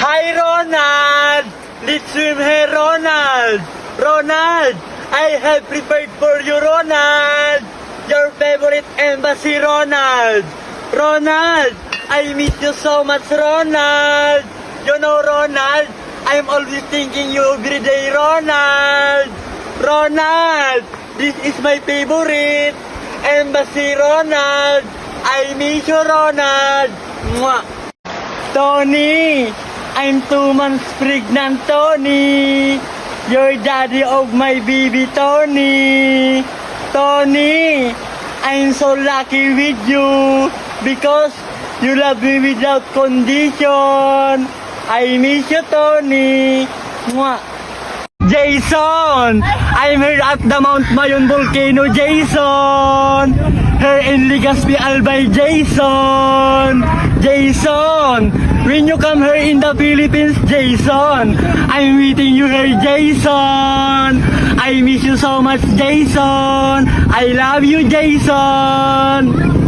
Hi, Ronald! Let's swim here, Ronald! Ronald! I have prepared for you, Ronald! Your favorite embassy, Ronald! Ronald! I miss you so much, Ronald! You know, Ronald, I'm always thinking you every day, Ronald! Ronald! This is my favorite embassy, Ronald! I miss you, Ronald! Mwah! Tony! I'm 2 months pregnant, Tony! You're daddy of my baby, Tony! Tony! I'm so lucky with you because you love me without condition. I miss you, Tony! Mwah! Jason! I'm here at the Mount Mayon volcano, Jason! Here in Legazpi, Albay, Jason! Jason! When you come here in the Philippines, Jason! I'm waiting you here, Jason! I miss you so much, Jason! I love you, Jason!